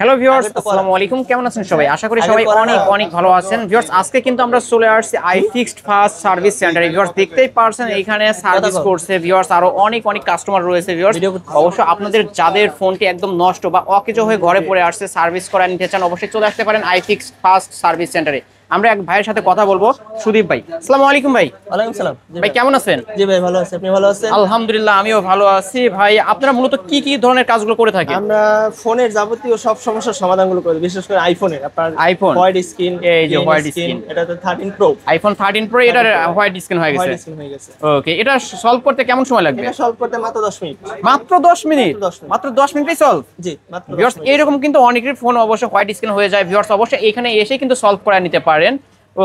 Hello viewers, আসসালামু আলাইকুম। কেমন আছেন সবাই? আশা করি সবাই অনেক অনেক ভালো আছেন। ভিউয়ার্স, আজকে কিন্তু আমরা চলে আসছি iFixed ফাস্ট সার্ভিস সেন্টারে। ভিউয়ার্স, দেখতেই পারছেন এখানে সার্ভিস করছে। ভিউয়ার্স, আরো অনেক অনেক কাস্টমার রয়েছে। ভিউয়ার্স, অবশ্য আপনাদের যাদের ফোনটি একদম নষ্ট বা অকেজো হয়ে ঘরে পড়ে আসছে, সার্ভিস করা নিতে চান, অবশ্যই চলে আসতে পারেন iFixed ফাস্ট সার্ভিস সেন্টারে। আমরা এক ভাইয়ের সাথে কথা বলবো, সুদীপ ভাই। আসসালামু আলাইকুম ভাই। ওয়ালাইকুম সালাম। ভাই কেমন আছেন? জি ভাই ভালো আছি, আপনি ভালো আছেন? আলহামদুলিল্লাহ, আমিও ভালো আছি। ভাই, আপনারা মূলত কি কি ধরনের কাজগুলো করে থাকেন? আমরা ফোনের যাবতীয় সব সমস্যার সমাধানগুলো করি, বিশেষ করে আইফোনের। আপনার আইফোন হোয়াইট স্ক্রিন, এই যে হোয়াইট স্ক্রিন, এটা তো 13 প্রো, আইফোন 13 প্রো, এটার হোয়াইট স্ক্রিন হয়ে গেছে। হোয়াইট স্ক্রিন হয়ে গেছে। ওকে, এটা সলভ করতে কেমন সময় লাগবে? এটা সলভ করতে মাত্র 10 মিনিট। মাত্র 10 মিনিট? মাত্র 10 মিনিটেই সলভ? জি, মাত্র 10 ভিউয়ার্স, মিনিট। এরকম কিন্তু অনেকের ফোন অবশ্য হোয়াইট স্ক্রিন হয়ে যায়। ভিউয়ার্স, অবশ্যই এখানে এসে কিন্তু সলভ করে নিতে পারেন।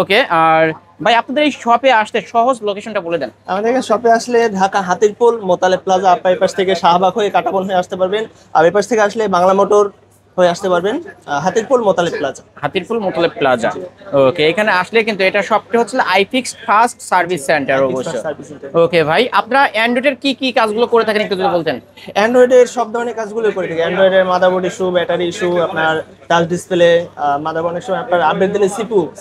ওকে, আর ভাই আপনাদের এই শপে আসতে সহজ লোকেশনটা বলে দেন। আমাদের এখানে শপে আসলে ঢাকা হাতিরপুল মোতালেব প্লাজা, আপনার এই পাশ থেকে শাহবাগ হয়ে কাটাবন হয়ে আসতে পারবেন। আর এই পাশ থেকে আসলে বাংলা মোটর হয়ে আসতে পারবেন, হাতিরপুল মোতালেব প্লাজা। হাতিরপুল মোতালেব প্লাজা। ওকে, এখানে আসলে কিন্তু এটা সবটা হচ্ছে iFixed ফাস্ট সার্ভিস সেন্টার অবশ্য। ওকে ভাই, আপনারা অ্যান্ড্রয়েডের কি কি কাজগুলো করে থাকেন একটু যদি বলতেন। অ্যান্ড্রয়েডের সব ধরনের কাজগুলো করে থাকি। অ্যান্ড্রয়েডের মাদারবোর্ড ইস্যু, ব্যাটারি ইস্যু, আপনার টাচ ডিসপ্লে, মাদারবোর্ডের সময় আপনার আপডেট দিলে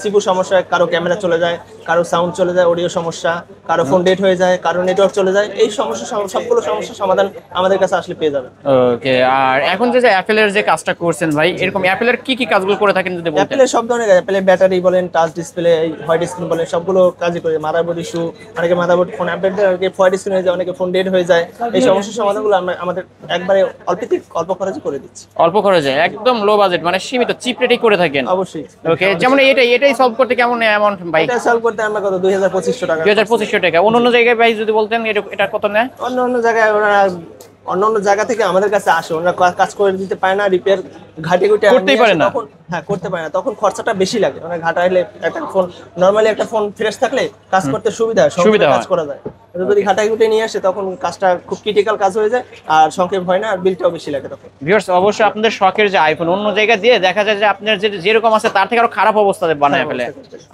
সিপু সমস্যা, কারো ক্যামেরা চলে যায়, কারো সাউন্ড চলে যায়, অডিও সমস্যা, কারো ফোন ডেট হয়ে যায়, কারো নেটওয়ার্ক চলে যায়। এই সমস্যা সবগুলো সমস্যার সমাধান আমাদের কাছে আসলে পেয়ে যাবেন। ওকে, আর এখন যে অ্যাপেলের যে কাজটা করছেন ভাই, এরকম অ্যাপেলের কি কি কাজগুলো করে থাকেন যদি বলতেন। অ্যাপেলের সব ধরনের কাজ, অ্যাপেলের ব্যাটারি বলেন, টাচ ডিসপ্লে, হোয়াইট স্ক্রিন বলেন, সবগুলো কাজই করে। মাদারবোর্ড ইস্যু, অনেকে মাদারবোর্ড ফোন আপডেট দেয়, অনেকে হোয়াইট স্ক্রিন হয়ে যায়, অনেকে ফোন ডেড হয়ে যায়। এই সমস্যার সমাধানগুলো আমরা আমাদের একবারে অল্প খরচে করে দিচ্ছি। অল্প খরচে, একদম লো বাজেট, মানে সীমিত চিপ রেটেই করে থাকেন। অবশ্যই। ওকে, যেমন এটাই সলভ করতে কেমন অ্যামাউন্ট ভাই? এটা সলভ করতে আমরা কত 2200 টাকা। 2200 টাকা। অন্য জায়গায় ভাই যদি বলতেন এটা কত নেয়? অন্য জায়গায় ওরা অন্য জায়গা থেকে আমাদের কাছে আসে, ওরা কাজ করে দিতে পারে না, রিপেয়ার ঘাটে ঘুটে করতেই পারে না। তখন করতে পারে না, তখন খরচাটা বেশি লাগে। ওরা ঘাটাইলে একটা ফোন, নরমালি একটা ফোন ফ্রেশ থাকলে কাজ করতে সুবিধা হয়, কাজ করা যায়। যদি ঘাটাই ঘুটে নিয়ে আসে তখন কাজটা খুব ক্রিটিক্যাল কাজ হয়ে যায়, আর সংক্ষেপ হয় না, আর বিলটাও বেশি লাগে তখন। ভিউয়ার্স, অবশ্যই আপনাদের শখের যে আইফোন অন্য জায়গায় দিয়ে দেখা যায় যে আপনার যেরকম আছে তার থেকে আরো খারাপ অবস্থাতে বানায় ফেলে।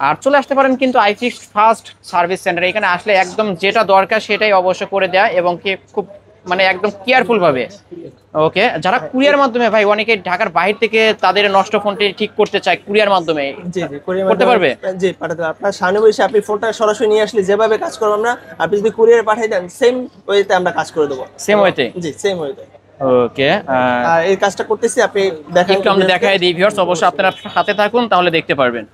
আর চলে আসতে পারেন কিন্তু iFixed ফাস্ট সার্ভিস সেন্টার। এখানে আসলে একদম যেটা দরকার সেটাই অবশ্য করে দেয়, এবং কি খুব মানে একদম কেয়ারফুল ভাবে। ওকে, যারা কুরিয়ার মাধ্যমে ভাই, অনেকে ঢাকার বাইরে থেকে তাদের নষ্ট ফোনটি ঠিক করতে চায় কুরিয়ার মাধ্যমে, জি কুরিয়ার করতে পারবে? জি, পাঠাতে। আপনার সামনে বসে আপনি ফোনটা সরাসরি নিয়ে আসলে যেভাবে কাজ করব আমরা, আপনি যদি কুরিয়ারে পাঠিয়ে দেন সেম ওয়েতে আমরা কাজ করে দেবো। সেম ওয়েতে? জি, সেম ওয়েতে। ওকে, আর এই কাজটা করতেছি, আপনি দেখেন, একটু আমরা দেখাই দিই। ভিউয়ার্স, অবশ্যই আপনারা হাতে থাকুন, তাহলে দেখতে পারবেন।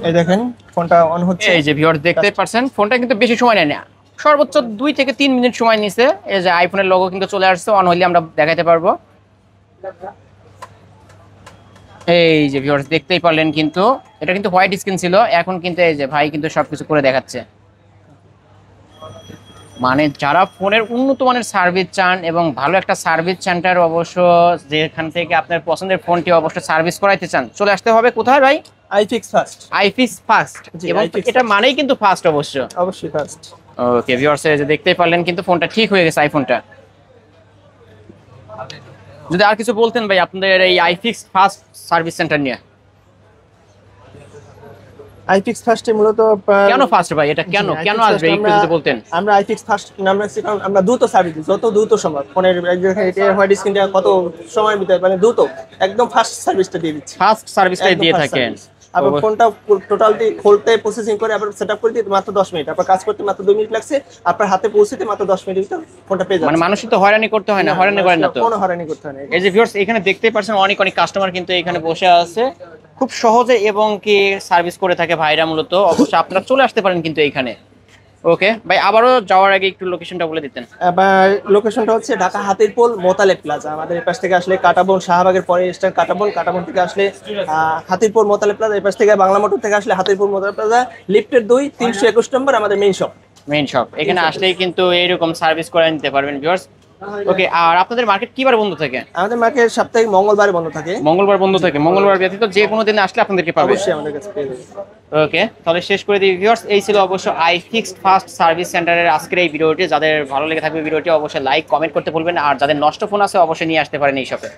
এই দেখেন ফোনটা অন হচ্ছে। এই যে ভিউয়ার্স, দেখতেই পাচ্ছেন ফোনটা কিন্তু বেশি সময় নেয় না, সর্বোচ্চ 2 থেকে 3 মিনিট সময় নিছে। এই যে আইফোনের লোগো কিন্তু চলে আসছে, অন হইলে আমরা দেখাতে পারবো। এই যে ভিউয়ার্স, দেখতেই পারলেন কিন্তু এটা কিন্তু হোয়াইট স্ক্রিন ছিল, এখন কিন্তু এই যে ভাই কিন্তু সবকিছু করে দেখাচ্ছে। মানে যারা ফোনের উন্নত মানের সার্ভিস চান এবং ভালো একটা সার্ভিস সেন্টার, অবশ্য যেখান থেকে আপনার পছন্দের ফোনটি অবশ্য সার্ভিস করাইতে চান, চলে আসতে হবে কোথায় ভাই? iFixed fast. iFixed ফাস্ট, এবং এটা মানেই কিন্তু ফাস্ট অবশ্যই ফাস্ট। ওকে ভিউয়ার্স, এই যে দেখতেই পারলেন কিন্তু ফোনটা ঠিক হয়ে গেছে আইফোনটা। যদি আর কিছু বলতেন ভাই আপনাদের এই iFixed ফাস্ট সার্ভিস সেন্টার নিয়ে। iFixed ফাস্টে মূলত কেন ফাস্ট ভাই, এটা কেন আসবে একটু যদি বলতেন। আমরা iFixed ফাস্ট নামে রাখছি কারণ আমরা দ্রুত সার্ভিস দিই, যত দ্রুত সম্ভব। ফোনের এটা হোয়াইট স্ক্রিনটা কত সময়ের ভিতরে, মানে দ্রুত একদম ফাস্ট সার্ভিসটা দিয়ে দিচ্ছি। ফাস্ট সার্ভিসটাই দিয়ে থাকেন। আবার ফোনটা টোটালি খুলতে প্রসেসিং করে আবার সেটআপ করে দিতে মাত্র 10 মিনিট, আপনার কাজ করতে মাত্র 2 মিনিট লাগছে, আপনার হাতে পৌঁছতে মাত্র 10 মিনিটের ভিতর ফোনটা পেয়ে যাবেন। মানে মানুষই তো হয়রানি করতে হয় না, হয়রানি করেন না তো? কোনো হয়রানি করতে হয় না। এই যে ভিউয়ার্স, এখানে দেখতেই পাচ্ছেন অনেক কাস্টমার কিন্তু এখানে বসে আছে, খুব সহজে এবং কি সার্ভিস করে থাকে ভাইরা মূলত। অবশ্যই আপনারা চলে আসতে পারেন কিন্তু এইখানে। ওকে ভাই, আবারও যাওয়ার আগে একটু লোকেশনটা বলে দিতেন। এবার লোকেশনটা হচ্ছে ঢাকা হাতিরপুল মোতালেব প্লাজা। আমাদের এই পাশ থেকে আসলে কাটাবন, শাহবাগের পরে স্ট্যান্ড কাটাবন থেকে আসলে হাতিরপুল মোতালেব প্লাজা। এই পাশ থেকে বাংলা মোটর থেকে আসলে হাতিরপুল মোতালেব প্লাজা, লিফটের 2 321 নম্বর আমাদের মেইন শপ। এখানে আসলেই কিন্তু এইরকম সার্ভিস করে নিতে পারবেন ভিউয়ার্স। ওকে, আর আপনাদের মার্কেট কিবার বন্ধ থাকে? আমাদের মার্কেট সাপ্তাহিক মঙ্গলবারে বন্ধ থাকে। মঙ্গলবার বন্ধ থাকে, মঙ্গলবার ব্যতীত যে কোনো দিনে আসলে আপনাদেরকে পাবে। অবশ্যই আমাদের কাছে পেয়ে যাবে। ওকে, তাহলে শেষ করে দিই ভিউয়ার্স, এই ছিল অবশ্য iFixed ফার্স্ট সার্ভিস সেন্টারের আজকের এই ভিডিওটি। যাদের ভালো লেগে থাকবে ভিডিওটি অবশ্যই লাইক কমেন্ট করতে ভুলবেন না, আর যাদের নষ্ট ফোন আছে অবশ্যই নিয়ে আসতে পারেন এই শপে।